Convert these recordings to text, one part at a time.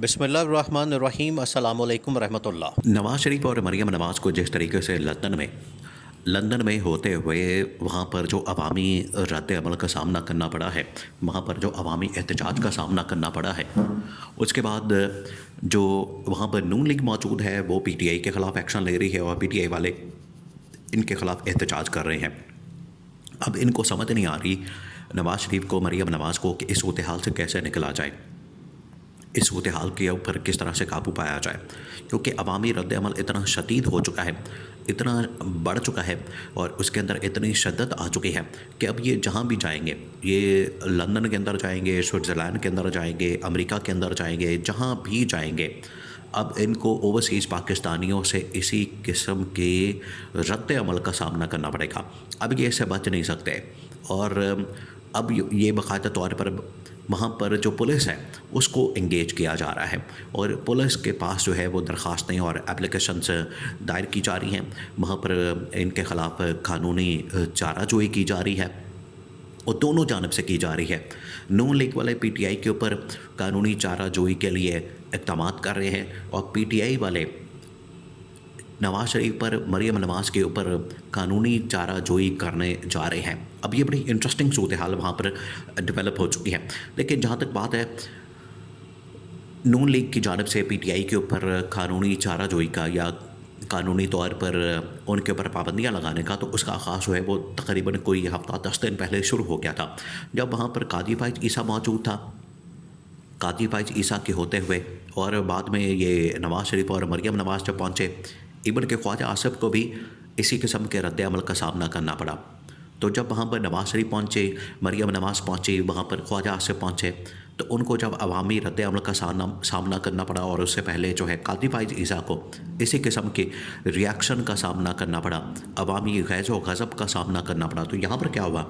بسم اللہ الرحمن الرحیم۔ السلام علیکم ورحمۃ اللہ۔ نواز شریف اور مریم نواز کو جس طریقے سے لندن میں ہوتے ہوئے وہاں پر جو عوامی رد عمل کا سامنا کرنا پڑا ہے، وہاں پر جو عوامی احتجاج کا سامنا کرنا پڑا ہے، اس کے بعد جو وہاں پر نون لیگ موجود ہے وہ پی ٹی آئی کے خلاف ایکشن لے رہی ہے اور پی ٹی آئی والے ان کے خلاف احتجاج کر رہے ہیں۔ اب ان کو سمجھ نہیں آ رہی نواز شریف کو، مریم نواز کو، کہ اس صورتحال سے کیسے نکلا جائے، اس صورتحال کے اوپر کس طرح سے قابو پایا جائے، کیونکہ عوامی رد عمل اتنا شدید ہو چکا ہے، اتنا بڑھ چکا ہے اور اس کے اندر اتنی شدت آ چکی ہے کہ اب یہ جہاں بھی جائیں گے، یہ لندن کے اندر جائیں گے، سوئٹزرلینڈ کے اندر جائیں گے، امریکہ کے اندر جائیں گے، جہاں بھی جائیں گے، اب ان کو اوورسیز پاکستانیوں سے اسی قسم کے رد عمل کا سامنا کرنا پڑے گا۔ اب یہ اس سے بچ نہیں سکتے، اور اب یہ باقاعدہ طور پر وہاں پر جو پولیس ہے اس کو انگیج کیا جا رہا ہے، اور پولیس کے پاس جو ہے وہ درخواستیں اور اپلیکیشنز دائر کی جا رہی ہیں، وہاں پر ان کے خلاف قانونی چارہ جوئی کی جا رہی ہے، اور دونوں جانب سے کی جا رہی ہے۔ نون لیگ والے پی ٹی آئی کے اوپر قانونی چارہ جوئی کے لیے اقدامات کر رہے ہیں، اور پی ٹی آئی والے نواز شریف پر، مریم نواز کے اوپر قانونی چارہ جوئی کرنے جا رہے ہیں۔ اب یہ بڑی انٹرسٹنگ صورتحال وہاں پر ڈیولپ ہو چکی ہے، لیکن جہاں تک بات ہے نون لیگ کی جانب سے پی ٹی آئی کے اوپر قانونی چارہ جوئی کا یا قانونی طور پر ان کے اوپر پابندیاں لگانے کا، تو اس کا آغاز جو ہے وہ تقریباً کوئی ہفتہ 10 دن پہلے شروع ہو گیا تھا، جب وہاں پر قاضی فائز عیسیٰ موجود تھا۔ قاضی فائز عیسیٰ کے ہوتے ہوئے اور بعد میں یہ نواز شریف اور مریم نواز جب پہنچے، ایون کہ خواجہ آصف کو بھی اسی قسم کے رد عمل کا سامنا کرنا پڑا۔ تو جب وہاں پر نواز شریف پہنچے، مریم نواز پہنچی، وہاں پر خواجہ آصف پہنچے، تو ان کو جب عوامی رد عمل کا سامنا کرنا پڑا، اور اس سے پہلے جو ہے قاضی فائز عیسیٰ کو اسی قسم کے ریاکشن کا سامنا کرنا پڑا، عوامی غیظ و غضب کا سامنا کرنا پڑا، تو یہاں پر کیا ہوا؟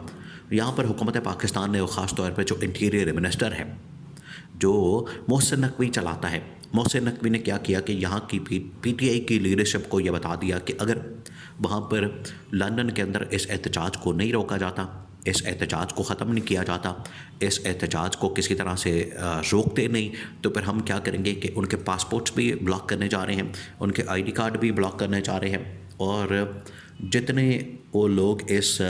یہاں پر حکومت پاکستان نے، خاص طور پر جو انٹیریئر منسٹر ہے، جو محسن نقوی چلاتا ہے، محسن نقوی نے کیا کیا کہ یہاں کی پی ٹی آئی کی لیڈرشپ کو یہ بتا دیا کہ اگر وہاں پر لندن کے اندر اس احتجاج کو نہیں روکا جاتا، اس احتجاج کو ختم نہیں کیا جاتا، اس احتجاج کو کسی طرح سے روکتے نہیں، تو پھر ہم کیا کریں گے کہ ان کے پاسپورٹس بھی بلاک کرنے جا رہے ہیں، ان کے آئی ڈی کارڈ بھی بلاک کرنے جا رہے ہیں، اور جتنے وہ لوگ اس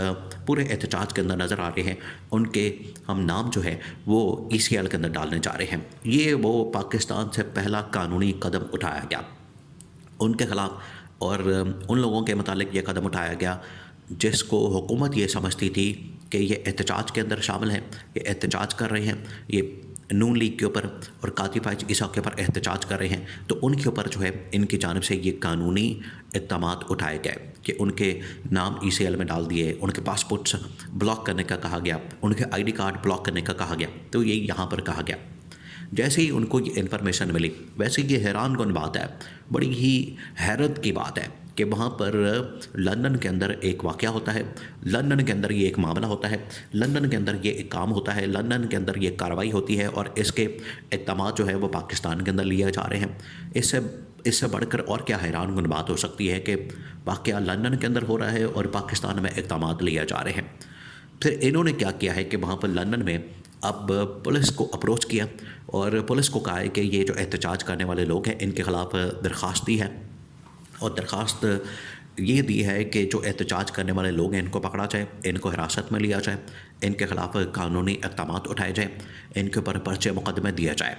پورے احتجاج کے اندر نظر آ رہے ہیں ان کے ہم نام جو ہے وہ ای سی ایل کے اندر ڈالنے جا رہے ہیں۔ یہ وہ پاکستان سے پہلا قانونی قدم اٹھایا گیا ان کے خلاف، اور ان لوگوں کے متعلق یہ قدم اٹھایا گیا جس کو حکومت یہ سمجھتی تھی کہ یہ احتجاج کے اندر شامل ہیں، یہ احتجاج کر رہے ہیں، یہ نون لیگ کے اوپر اور قاضی فائز عیسیٰ کے اوپر احتجاج کر رہے ہیں، تو ان کے اوپر جو ہے ان کی جانب سے یہ قانونی اقدامات اٹھائے گئے کہ ان کے نام ای سی ایل میں ڈال دیے، ان کے پاسپورٹس بلاک کرنے کا کہا گیا، ان کے آئی ڈی کارڈ بلاک کرنے کا کہا گیا، تو یہ یہاں پر کہا گیا۔ جیسے ہی ان کو یہ انفارمیشن ملی، ویسے یہ حیران کن بات ہے، بڑی ہی حیرت کی بات ہے کہ وہاں پر لندن کے اندر ایک واقعہ ہوتا ہے، لندن کے اندر یہ ایک معاملہ ہوتا ہے، لندن کے اندر یہ ایک کام ہوتا ہے، لندن کے اندر یہ کارروائی ہوتی ہے، اور اس کے اقدامات جو ہے وہ پاکستان کے اندر لیے جا رہے ہیں۔ اس سے بڑھ کر اور کیا حیران کن بات ہو سکتی ہے کہ واقعہ لندن کے اندر ہو رہا ہے اور پاکستان میں اقدامات لیے جا رہے ہیں۔ پھر انہوں نے کیا کیا ہے کہ وہاں پر لندن میں اب پولیس کو اپروچ کیا، اور پولیس کو کہا ہے کہ یہ جو احتجاج کرنے والے لوگ ہیں ان کے خلاف درخواست دی ہے، اور درخواست یہ دی ہے کہ جو احتجاج کرنے والے لوگ ہیں ان کو پکڑا جائے، ان کو حراست میں لیا جائے، ان کے خلاف قانونی اقدامات اٹھائے جائیں، ان کے اوپر پرچے مقدمے دیا جائے۔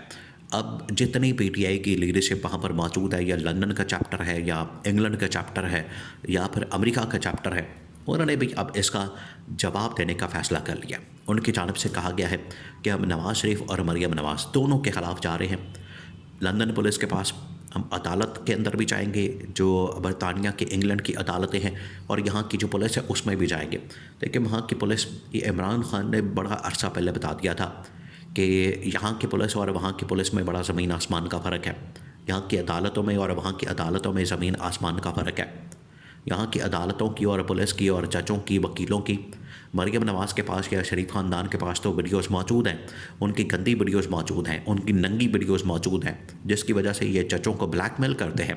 اب جتنی پی ٹی آئی کی لیڈرشپ وہاں پر موجود ہے، یا لندن کا چیپٹر ہے، یا انگلینڈ کا چیپٹر ہے، یا پھر امریکہ کا چیپٹر ہے، انہوں نے بھی اب اس کا جواب دینے کا فیصلہ کر لیا۔ ان کی جانب سے کہا گیا ہے کہ ہم نواز شریف اور مریم نواز دونوں کے خلاف جا رہے ہیں لندن پولیس کے پاس، ہم عدالت کے اندر بھی جائیں گے، جو برطانیہ کی، انگلینڈ کی عدالتیں ہیں، اور یہاں کی جو پولیس ہے اس میں بھی جائیں گے۔ لیکن وہاں کی پولیس، یہ عمران خان نے بڑا عرصہ پہلے بتا دیا تھا کہ یہاں کی پولیس اور وہاں کی پولیس میں بڑا زمین آسمان کا فرق ہے، یہاں کی عدالتوں میں اور وہاں کی عدالتوں میں زمین آسمان کا فرق ہے۔ یہاں کی عدالتوں کی اور پولیس کی اور ججوں کی، وکیلوں کی، مریم نواز کے پاس یا شریف خاندان کے پاس تو ویڈیوز موجود ہیں، ان کی گندی ویڈیوز موجود ہیں، ان کی ننگی ویڈیوز موجود ہیں، جس کی وجہ سے یہ ججوں کو بلیک میل کرتے ہیں۔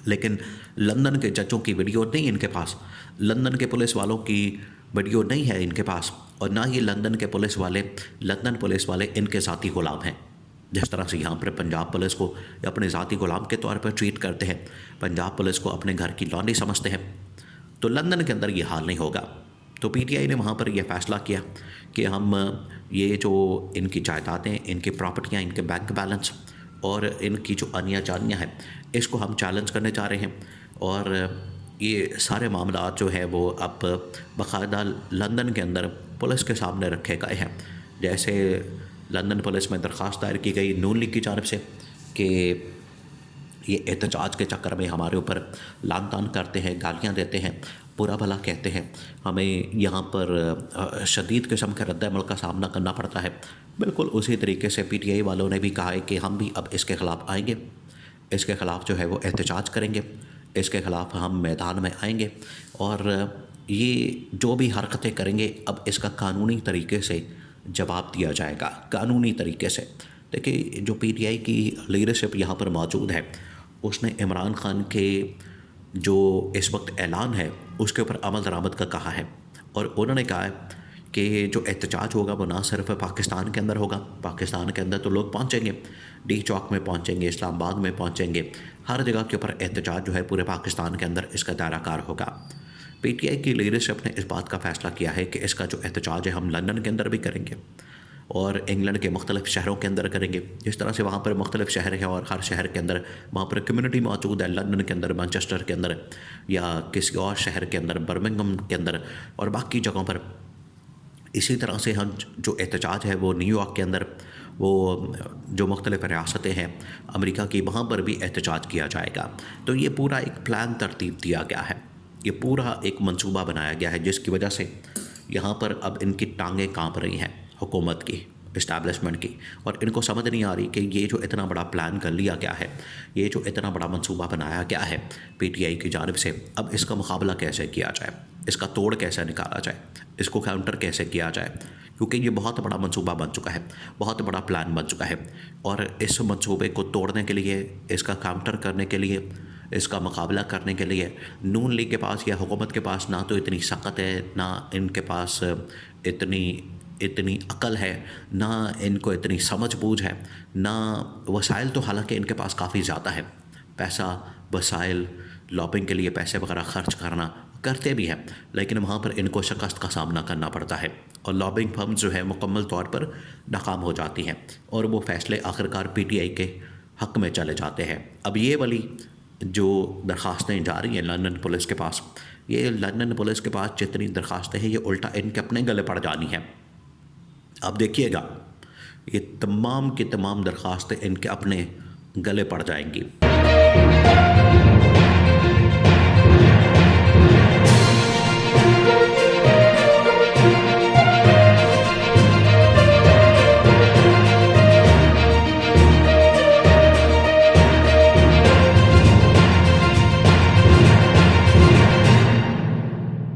لیکن لندن کے ججوں کی ویڈیو نہیں ان کے پاس، لندن کے پولیس والوں کی ویڈیو نہیں ہے ان کے پاس، اور نہ ہی لندن پولیس والے ان کے ذاتی غلام ہیں۔ جس طرح سے یہاں پر پنجاب پولیس کو اپنے ذاتی غلام کے طور پر ٹریٹ کرتے ہیں، پنجاب پولیس کو اپنے گھر کی لونڈی سمجھتے ہیں، تو لندن کے اندر یہ حال نہیں ہوگا۔ تو پی ٹی آئی نے وہاں پر یہ فیصلہ کیا کہ ہم یہ جو ان کی جائیدادیں، ان کی پراپرٹیاں، ان کے بینک بیلنس اور ان کی جو آنیاں جانیاں ہیں، اس کو ہم چیلنج کرنے جا رہے ہیں، اور یہ سارے معاملات جو ہے وہ اب باقاعدہ لندن کے اندر پولیس کے سامنے رکھے گئے ہیں۔ جیسے لندن پولیس میں درخواست دائر کی گئی نون لیگ کی جانب سے کہ یہ احتجاج کے چکر میں ہمارے اوپر لعن طعن کرتے ہیں، گالیاں دیتے ہیں، برا بھلا کہتے ہیں، ہمیں یہاں پر شدید قسم کے رد عمل کا سامنا کرنا پڑتا ہے۔ بالکل اسی طریقے سے پی ٹی آئی والوں نے بھی کہا ہے کہ ہم بھی اب اس کے خلاف آئیں گے، اس کے خلاف جو ہے وہ احتجاج کریں گے، اس کے خلاف ہم میدان میں آئیں گے، اور یہ جو بھی حرکتیں کریں گے اب اس کا قانونی طریقے سے جواب دیا جائے گا، قانونی طریقے سے۔ دیکھیں جو پی ٹی آئی کی لیڈرشپ یہاں پر موجود ہے، اس نے عمران خان کے جو اس وقت اعلان ہے اس کے اوپر عمل درآمد کا کہا ہے، اور انہوں نے کہا ہے کہ جو احتجاج ہوگا وہ نہ صرف پاکستان کے اندر ہوگا، پاکستان کے اندر تو لوگ پہنچیں گے، ڈی چوک میں پہنچیں گے، اسلام آباد میں پہنچیں گے، ہر جگہ کے اوپر احتجاج جو ہے پورے پاکستان کے اندر اس کا دائرہ کار ہوگا۔ پی ٹی آئی کی لیڈرشپ نے اس بات کا فیصلہ کیا ہے کہ اس کا جو احتجاج ہے ہم لندن کے اندر بھی کریں گے اور انگلینڈ کے مختلف شہروں کے اندر کریں گے۔ جس طرح سے وہاں پر مختلف شہر ہیں اور ہر شہر کے اندر وہاں پر کمیونٹی موجود ہے، لندن کے اندر، مانچسٹر کے اندر، یا کسی اور شہر کے اندر، برمنگھم کے اندر اور باقی جگہوں پر، اسی طرح سے ہم جو احتجاج ہے وہ نیو یارک کے اندر، وہ جو مختلف ریاستیں ہیں امریکہ کی، وہاں پر بھی احتجاج کیا جائے گا۔ تو یہ پورا ایک پلان ترتیب دیا گیا ہے، یہ پورا ایک منصوبہ بنایا گیا ہے، جس کی وجہ سے یہاں پر اب ان کی ٹانگیں کانپ رہی ہیں حکومت کی، اسٹیبلشمنٹ کی، اور ان کو سمجھ نہیں آ رہی کہ یہ جو اتنا بڑا پلان کر لیا گیا ہے، یہ جو اتنا بڑا منصوبہ بنایا گیا ہے پی ٹی آئی کی جانب سے، اب اس کا مقابلہ کیسے کیا جائے، اس کا توڑ کیسے نکالا جائے، اس کو کاؤنٹر کیسے کیا جائے، کیونکہ یہ بہت بڑا منصوبہ بن چکا ہے، بہت بڑا پلان بن چکا ہے، اور اس منصوبے کو توڑنے کے لیے، اس کا کاؤنٹر کرنے کے لیے، اس کا مقابلہ کرنے کے لیے نون لیگ کے پاس یا حکومت کے پاس نہ تو اتنی سخت ہے، نہ ان کے پاس اتنی عقل ہے، نہ ان کو اتنی سمجھ بوجھ ہے، نہ وسائل، تو حالانکہ ان کے پاس کافی زیادہ ہے، پیسہ، وسائل، لابنگ کے لیے پیسے وغیرہ خرچ کرتے بھی ہیں، لیکن وہاں پر ان کو شکست کا سامنا کرنا پڑتا ہے، اور لابنگ فرمز جو ہے مکمل طور پر ناکام ہو جاتی ہیں، اور وہ فیصلے آخرکار پی ٹی آئی کے حق میں چلے جاتے ہیں۔ اب یہ والی جو درخواستیں جا رہی ہیں لندن پولیس کے پاس، یہ لندن پولیس کے پاس جتنی درخواستیں ہیں یہ الٹا ان کے اپنے گلے پڑ جانی ہیں۔ اب دیکھیے گا یہ تمام کی تمام درخواستیں ان کے اپنے گلے پڑ جائیں گی۔